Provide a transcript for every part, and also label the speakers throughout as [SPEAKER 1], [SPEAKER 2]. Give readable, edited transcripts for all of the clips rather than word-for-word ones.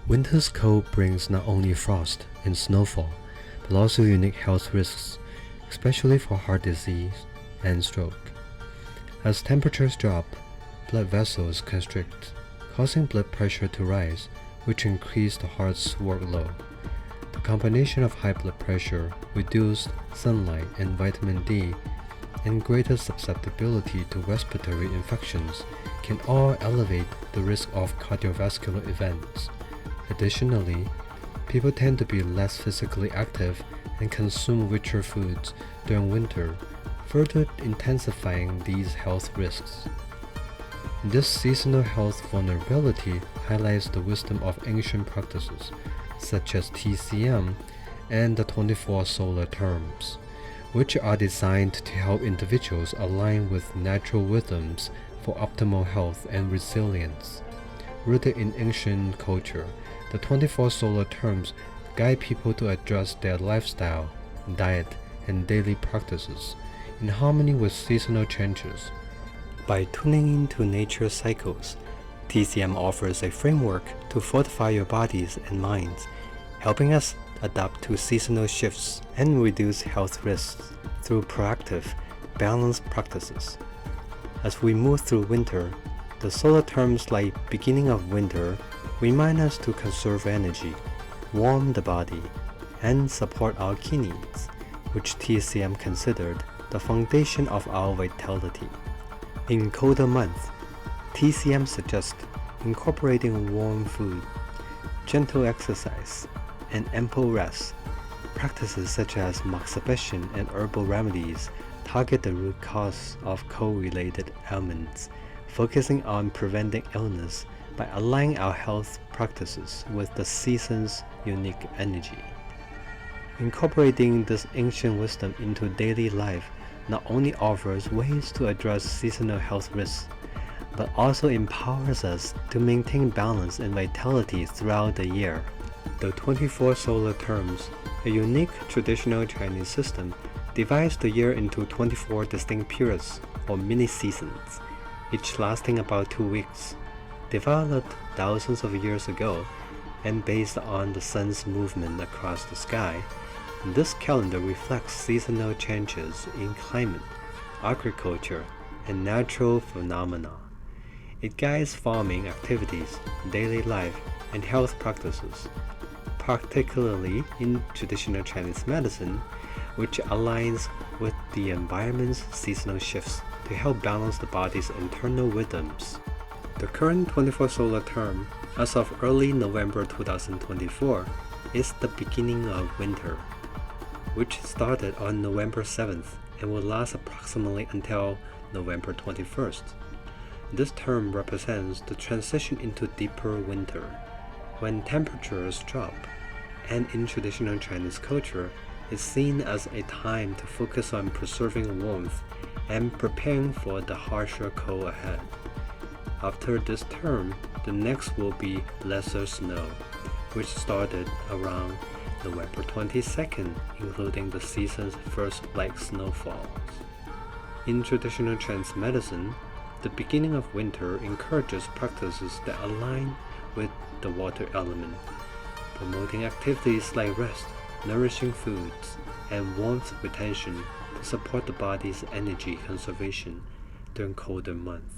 [SPEAKER 1] Winter's cold brings not only frost and snowfall, but also unique health risks, especially for heart disease and stroke. As temperatures drop, blood vessels constrict, causing blood pressure to rise, which increases the heart's workload. The combination of high blood pressure, reduced sunlight and vitamin D, and greater susceptibility to respiratory infections can all elevate the risk of cardiovascular events. Additionally, people tend to be less physically active and consume richer foods during winter, further intensifying these health risks. This seasonal health vulnerability highlights the wisdom of ancient practices, such as TCM and the 24 solar terms, which are designed to help individuals align with natural rhythms for optimal health and resilience. Rooted in ancient culture, the 24 solar terms guide people to adjust their lifestyle, diet, and daily practices in harmony with seasonal changes. By tuning into nature's cycles, TCM offers a framework to fortify your bodies and minds, helping us adapt to seasonal shifts and reduce health risks through proactive, balanced practices. As we move through winter, the solar terms like beginning of winter remind us to conserve energy, warm the body, and support our key needs, which TCM considered the foundation of our vitality. In colder months, TCM suggests incorporating warm food, gentle exercise, and ample rest. Practices such as moxibustion and herbal remedies target the root cause of cold-related ailments, focusing on preventing illness by aligning our health practices with the season's unique energy. Incorporating this ancient wisdom into daily life not only offers ways to address seasonal health risks, but also empowers us to maintain balance and vitality throughout the year. The 24 solar terms, a unique traditional Chinese system, divides the year into 24 distinct periods or mini-seasons, each lasting about 2 weeks. Developed thousands of years ago and based on the sun's movement across the sky, this calendar reflects seasonal changes in climate, agriculture, and natural phenomena. It guides farming activities, daily life, and health practices, particularly in traditional Chinese medicine, which aligns with the environment's seasonal shifts to help balance the body's internal rhythms. The current 24 solar term, as of early November 2024, is the beginning of winter, which started on November 7th and will last approximately until November 21st. This term represents the transition into deeper winter, when temperatures drop, and in traditional Chinese culture, is seen as a time to focus on preserving warmth and preparing for the harsher cold ahead. After this term, the next will be lesser snow, which started around November 22nd, including the season's first light snowfalls. In traditional Chinese medicine, the beginning of winter encourages practices that align with the water element, promoting activities like rest, nourishing foods, and warmth retention to support the body's energy conservation during colder months.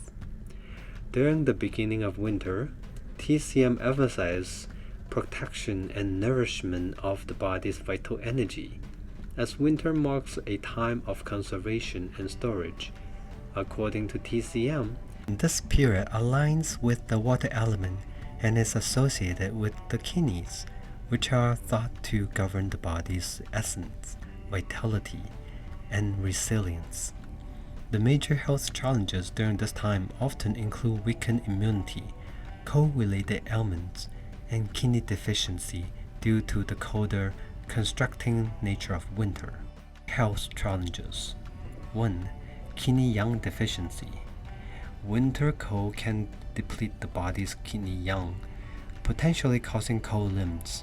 [SPEAKER 1] During the beginning of winter, TCM emphasizes protection and nourishment of the body's vital energy, as winter marks a time of conservation and storage. According to TCM, this period aligns with the water element and is associated with the kidneys, which are thought to govern the body's essence, vitality, and resilience. The major health challenges during this time often include weakened immunity, cold-related ailments, and kidney deficiency due to the colder, constricting nature of winter. Health challenges. 1. Kidney yang deficiency. Winter cold can deplete the body's kidney yang, potentially causing cold limbs,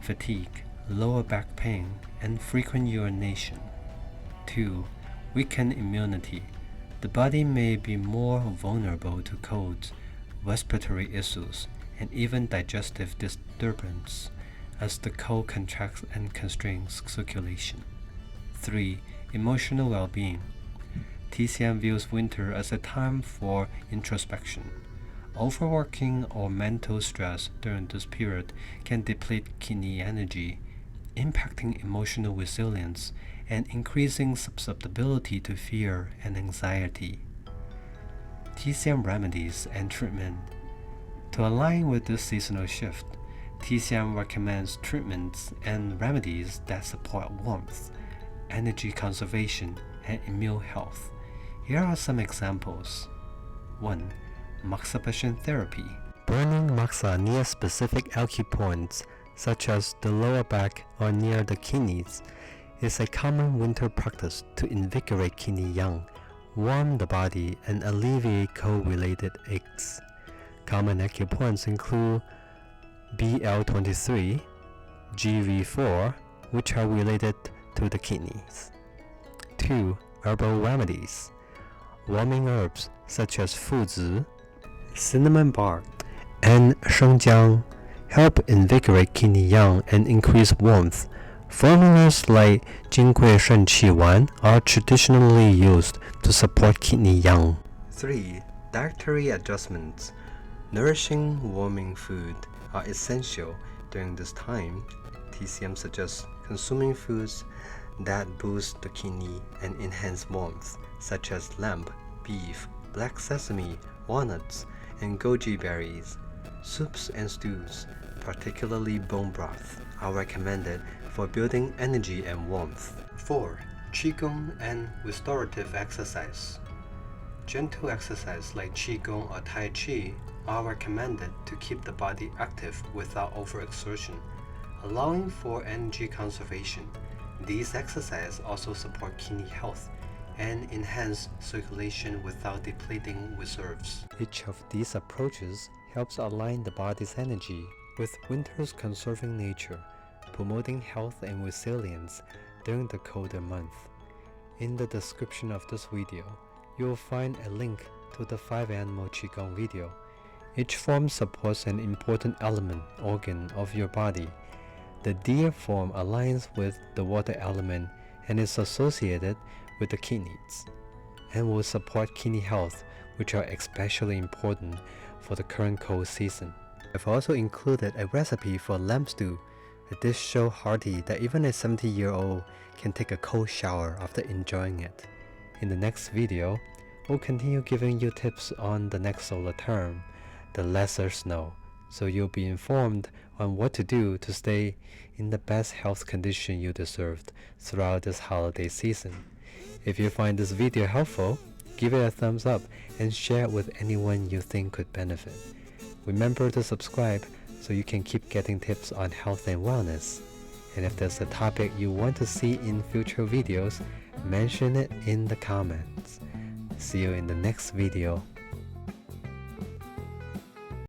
[SPEAKER 1] fatigue, lower back pain, and frequent urination. 2. Weakened immunity. The body may be more vulnerable to colds, respiratory issues, and even digestive disturbance, as the cold contracts and constrains circulation. 3. Emotional well-being. TCM views winter as a time for introspection. Overworking or mental stress during this period can deplete kidney energy, impacting emotional resilience and increasing susceptibility to fear and anxiety. TCM remedies and treatment. To align with this seasonal shift, TCM recommends treatments and remedies that support warmth, energy conservation, and immune health. Here are some examples. 1. Moxibustion therapy. Burning moxa near specific acupoints, such as the lower back or near the kidneys, is a common winter practice to invigorate kidney yang, warm the body, and alleviate cold-related aches. Common acupoints include BL23, GV4, which are related to the kidneys. 2. Herbal remedies. Warming herbs such as fuzi, cinnamon bark, and shengjiang help invigorate kidney yang and increase warmth. Formulas like Jingui Shenqi Wan are traditionally used to support kidney yang. 3. Dietary adjustments. Nourishing, warming food are essential during this time. TCM suggests consuming foods that boost the kidney and enhance warmth, such as lamb, beef, black sesame, walnuts, and goji berries. Soups and stews, particularly bone broth, are recommended for building energy and warmth. 4. Qigong and restorative exercise. Gentle exercise like Qigong or Tai Chi are recommended to keep the body active without overexertion, allowing for energy conservation. These exercises also support kidney health and enhance circulation without depleting reserves. Each of these approaches helps align the body's energy with winter's conserving nature, promoting health and resilience during the colder month. In the description of this video, you will find a link to the 5 Animal Qigong video. Each form supports an important element, organ of your body. The deer form aligns with the water element and is associated with the kidneys, and will support kidney health, which are especially important for the current cold season. I've also included a recipe for lamb stew, a dish so hearty that even a 70-year-old can take a cold shower after enjoying it. In the next video, we'll continue giving you tips on the next solar term, the lesser snow, so you'll be informed on what to do to stay in the best health condition you deserved throughout this holiday season. If you find this video helpful, give it a thumbs up and share it with anyone you think could benefit. Remember to subscribe so you can keep getting tips on health and wellness. And if there's a topic you want to see in future videos, mention it in the comments. See you in the next video.